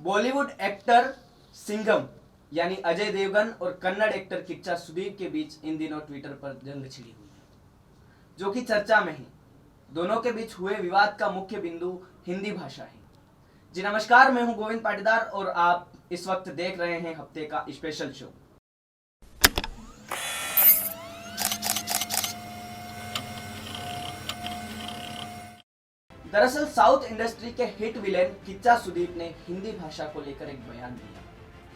Bollywood actor Singham यानी अजय देवगन और Kannada actor Kichcha Sudeep के बीच इन दिनों ट्विटर पर जंग छिड़ी हुई है, जो कि चर्चा में है। दोनों के बीच हुए विवाद का मुख्य बिंदु हिंदी भाषा है। जी नमस्कार, मैं हूं गोविंद पाटीदार और आप इस वक्त देख रहे हैं हफ्ते का स्पेशल शो। दरअसल साउथ इंडस्ट्री के हिट विलेन किच्चा सुदीप ने हिंदी भाषा को लेकर एक बयान दिया,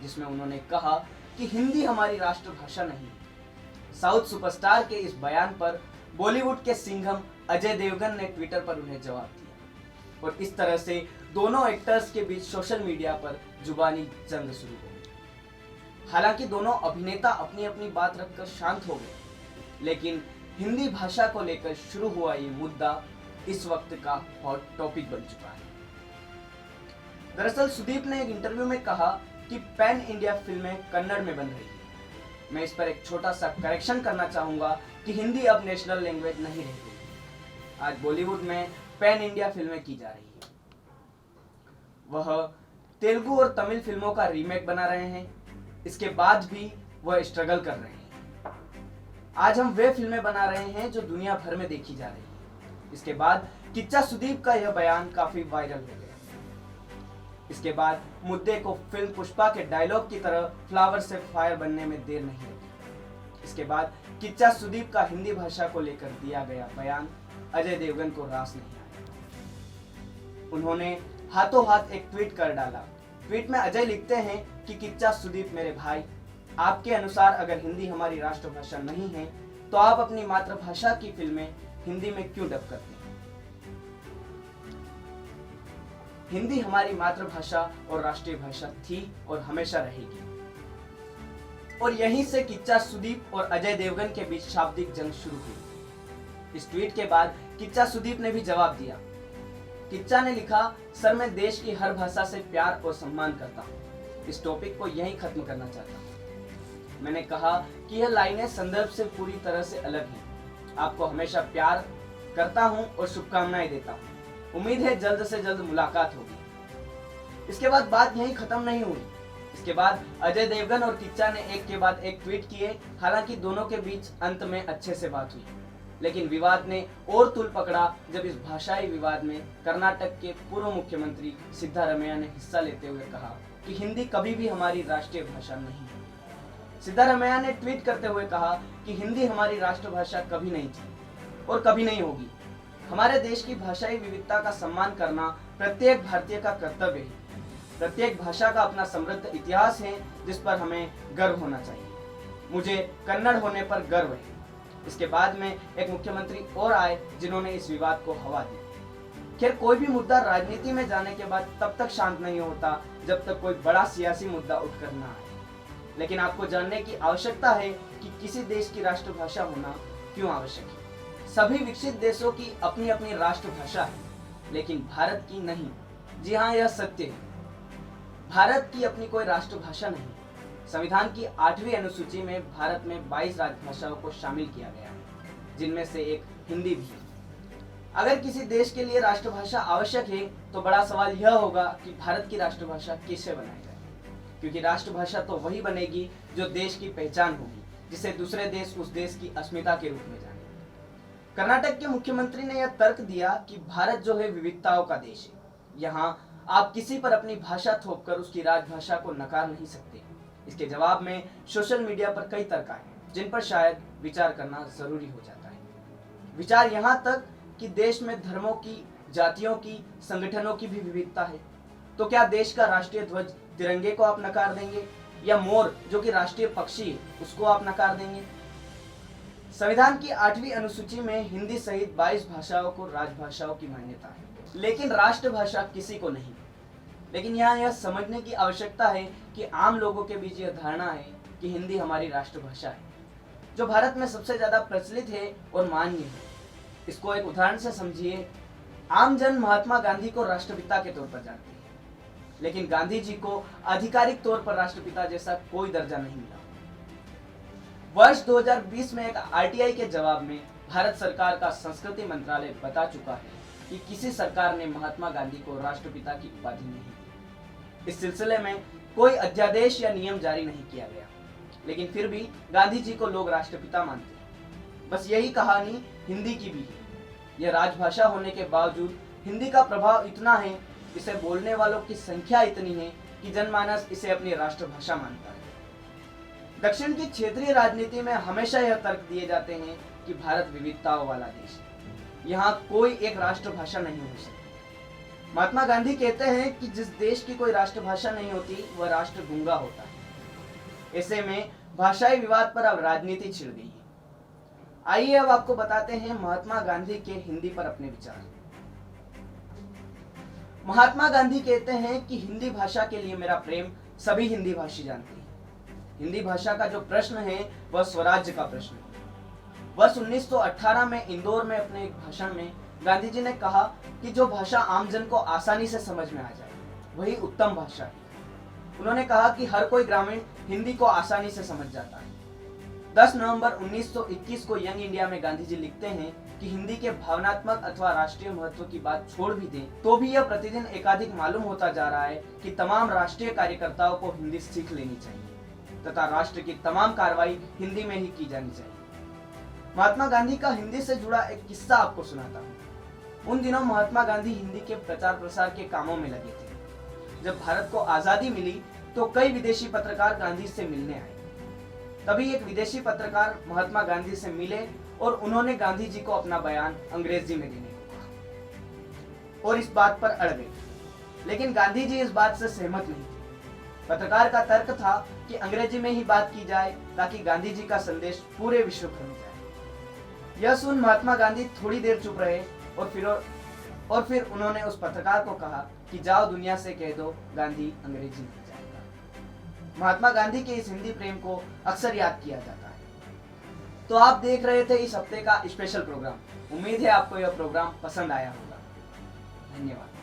जिसमें उन्होंने कहा कि हिंदी हमारी राष्ट्रभाषा नहीं है। साउथ सुपरस्टार के इस बयान पर बॉलीवुड के सिंघम अजय देवगन ने ट्विटर पर उन्हें जवाब दिया और इस तरह से दोनों एक्टर्स के बीच सोशल मीडिया पर जुबानी जंग शुरू हो गई। हालांकि दोनों अभिनेता अपनी अपनी बात रखकर शांत हो गए, लेकिन हिंदी भाषा को लेकर शुरू हुआ ये मुद्दा इस वक्त का हॉट टॉपिक बन चुका है। दरअसल सुदीप ने एक इंटरव्यू में कहा कि पैन इंडिया फिल्में कन्नड़ में बन रही है। मैं इस पर एक छोटा सा करेक्शन करना चाहूंगा कि हिंदी अब नेशनल लैंग्वेज नहीं रह गई। आज बॉलीवुड में पैन इंडिया फिल्में की जा रही है। वह तेलुगु और तमिल फिल्मों का रीमेक बना रहे हैं। इसके बाद भी वह स्ट्रगल कर रहे हैं। आज हम वे फिल्में बना रहे हैं जो दुनिया भर में देखी जा रही है। इसके बाद किच्चा सुदीप का यह बयान काफी वायरल हो गया। इसके बाद मुद्दे को फिल्म पुष्पा के डायलॉग की तरह फ्लावर से फायर बनने में देर नहीं लगी। इसके बाद किच्चा सुदीप का हिंदी भाषा को लेकर दिया गया बयान अजय देवगन को रास नहीं आया। उन्होंने हाथों हाथ एक ट्वीट कर डाला। ट्वीट में अजय लिखते हैं कि किच्चा सुदीप मेरे भाई, आपके अनुसार अगर हिंदी हमारी राष्ट्रभाषा नहीं है तो आप अपनी मातृभाषा की फिल्में हिंदी में क्यों डब करते हैं? हिंदी हमारी मातृभाषा और राष्ट्रीय भाषा थी और हमेशा रहेगी। और यहीं से किच्चा सुदीप और अजय देवगन के बीच शाब्दिक जंग शुरू हुई। इस ट्वीट के बाद किच्चा सुदीप ने भी जवाब दिया। किच्चा ने लिखा, सर मैं देश की हर भाषा से प्यार और सम्मान करता हूँ। इस टॉपिक को यहीं खत्म करना चाहता हूँ। मैंने कहा कि यह लाइनें संदर्भ से पूरी तरह से अलग हैं। आपको हमेशा प्यार करता हूं और शुभकामनाएं देता हूं। उम्मीद है जल्द से जल्द मुलाकात होगी। इसके बाद बात यहीं खत्म नहीं हुई। इसके बाद अजय देवगन और किच्चा ने एक के बाद एक ट्वीट किए। हालांकि दोनों के बीच अंत में अच्छे से बात हुई, लेकिन विवाद ने और तूल पकड़ा जब इस भाषाई विवाद में कर्नाटक के पूर्व मुख्यमंत्री सिद्धारमैया ने हिस्सा लेते हुए कहा कि हिंदी कभी भी हमारी राष्ट्रीय भाषा नहीं है। सिद्धारमैया ने ट्वीट करते हुए कहा कि हिंदी हमारी राष्ट्रभाषा कभी नहीं थी और कभी नहीं होगी। हमारे देश की भाषाई विविधता का सम्मान करना प्रत्येक भारतीय का कर्तव्य है। प्रत्येक भाषा का अपना समृद्ध इतिहास है जिस पर हमें गर्व होना चाहिए। मुझे कन्नड़ होने पर गर्व है। इसके बाद में एक मुख्यमंत्री और आए जिन्होंने इस विवाद को हवा दी। खैर, कोई भी मुद्दा राजनीति में जाने के बाद तब तक शांत नहीं होता जब तक कोई बड़ा सियासी मुद्दा उठकर ना आए। लेकिन आपको जानने की आवश्यकता है कि किसी देश की राष्ट्रभाषा होना क्यों आवश्यक है। सभी विकसित देशों की अपनी अपनी राष्ट्रभाषा है, लेकिन भारत की नहीं। जी हाँ, यह सत्य है। भारत की अपनी कोई राष्ट्रभाषा नहीं। संविधान की 8वीं अनुसूची में भारत में 22 राजभाषाओं को शामिल किया गया है, जिनमें से एक हिंदी भी है। अगर किसी देश के लिए राष्ट्रभाषा आवश्यक है तो बड़ा सवाल यह होगा कि भारत की राष्ट्रभाषा किसे बनाई जाए, क्योंकि राष्ट्रभाषा तो वही बनेगी जो देश की पहचान होगी, जिसे दूसरे देश उस देश की अस्मिता के रूप में जाने। कर्नाटक के मुख्यमंत्री ने यह तर्क दिया कि भारत जो है विविधताओं का देश है। यहाँ आप किसी पर अपनी भाषा थोपकर उसकी राजभाषा को नकार नहीं सकते। इसके जवाब में सोशल मीडिया पर कई तर्क आए, जिन पर शायद विचार करना जरूरी हो जाता है। विचार यहाँ तक कि देश में धर्मों की, जातियों की, संगठनों की भी विविधता है। तो क्या देश का राष्ट्रीय ध्वज तिरंगे को आप नकार देंगे, या मोर जो कि राष्ट्रीय पक्षी है उसको आप नकार देंगे? संविधान की 8वीं अनुसूची में हिंदी सहित 22 भाषाओं को राजभाषाओं की मान्यता है, लेकिन राष्ट्रभाषा किसी को नहीं। लेकिन यहाँ यह समझने की आवश्यकता है कि आम लोगों के बीच यह धारणा है कि हिंदी हमारी राष्ट्रभाषा है, जो भारत में सबसे ज्यादा प्रचलित है और मान्य है। इसको एक उदाहरण से समझिए। आम जन महात्मा गांधी को राष्ट्रपिता के तौर पर जानते हैं, लेकिन गांधी जी को आधिकारिक तौर पर राष्ट्रपिता जैसा कोई दर्जा नहीं मिला। वर्ष 2020 में एक आरटीआई के जवाब में भारत सरकार का संस्कृति मंत्रालय बता चुका है कि किसी सरकार ने महात्मा गांधी को राष्ट्रपिता की उपाधि नहीं दी। इस सिलसिले में कोई अध्यादेश या नियम जारी नहीं किया गया, लेकिन फिर भी गांधी जी को लोग राष्ट्रपिता मानते हैं। बस यही कहानी हिंदी की भी है। यह राजभाषा होने के बावजूद हिंदी का प्रभाव इतना है, इसे बोलने वालों की संख्या इतनी है कि जनमानस इसे अपनी राष्ट्रभाषा मानता है। दक्षिण की क्षेत्रीय राजनीति में हमेशा यह तर्क दिए जाते हैं कि भारत विविधताओं वाला देश है, यहाँ कोई एक राष्ट्रभाषा नहीं हो सकती। महात्मा गांधी कहते हैं कि जिस देश की कोई राष्ट्रभाषा नहीं होती वह राष्ट्र गूंगा होता है। ऐसे में भाषाई विवाद पर अब राजनीति छिड़ गई है। आइए अब आपको बताते हैं महात्मा गांधी के हिंदी पर अपने विचार। महात्मा गांधी कहते हैं कि हिंदी भाषा के लिए मेरा प्रेम सभी हिंदी भाषी जानते हैं। हिंदी भाषा का जो प्रश्न है वह स्वराज्य का प्रश्न है। वर्ष 1918 में इंदौर में अपने एक भाषण में गांधी जी ने कहा कि जो भाषा आमजन को आसानी से समझ में आ जाए वही उत्तम भाषा है। उन्होंने कहा कि हर कोई ग्रामीण हिंदी को आसानी से समझ जाता है। 10 नवंबर 1921 को यंग इंडिया में गांधी जी लिखते हैं कि हिंदी के भावनात्मक अथवा राष्ट्रीय महत्व की बात छोड़ भी दें तो भी यह प्रतिदिन एकाधिक मालूम होता जा रहा है कि तमाम राष्ट्रीय कार्यकर्ताओं को हिंदी सीख लेनी चाहिए तथा राष्ट्र की तमाम कार्रवाई हिंदी में ही की जानी चाहिए। महात्मा गांधी का हिंदी से जुड़ा एक किस्सा आपको सुनाता हूँ। उन दिनों महात्मा गांधी हिंदी के प्रचार प्रसार के कामों में लगे थे। जब भारत को आजादी मिली तो कई विदेशी पत्रकार गांधी से मिलने आए। तभी एक विदेशी पत्रकार महात्मा गांधी से मिले और उन्होंने गांधी जी को अपना बयान अंग्रेजी में देने को कहा और इस बात पर अड़ गए। लेकिन गांधी जी इस बात से सहमत नहीं थे। पत्रकार का तर्क था कि अंग्रेजी में ही बात की जाए ताकि गांधी जी का संदेश पूरे विश्व भर में जाए। यह सुन महात्मा गांधी थोड़ी देर चुप रहे और फिर उन्होंने उस पत्रकार को कहा कि जाओ दुनिया से कह दो गांधी अंग्रेजी में जाएगा। महात्मा गांधी के इस हिंदी प्रेम को अक्सर याद किया जाता है। तो आप देख रहे थे इस हफ्ते का स्पेशल प्रोग्राम। उम्मीद है आपको यह प्रोग्राम पसंद आया होगा। धन्यवाद।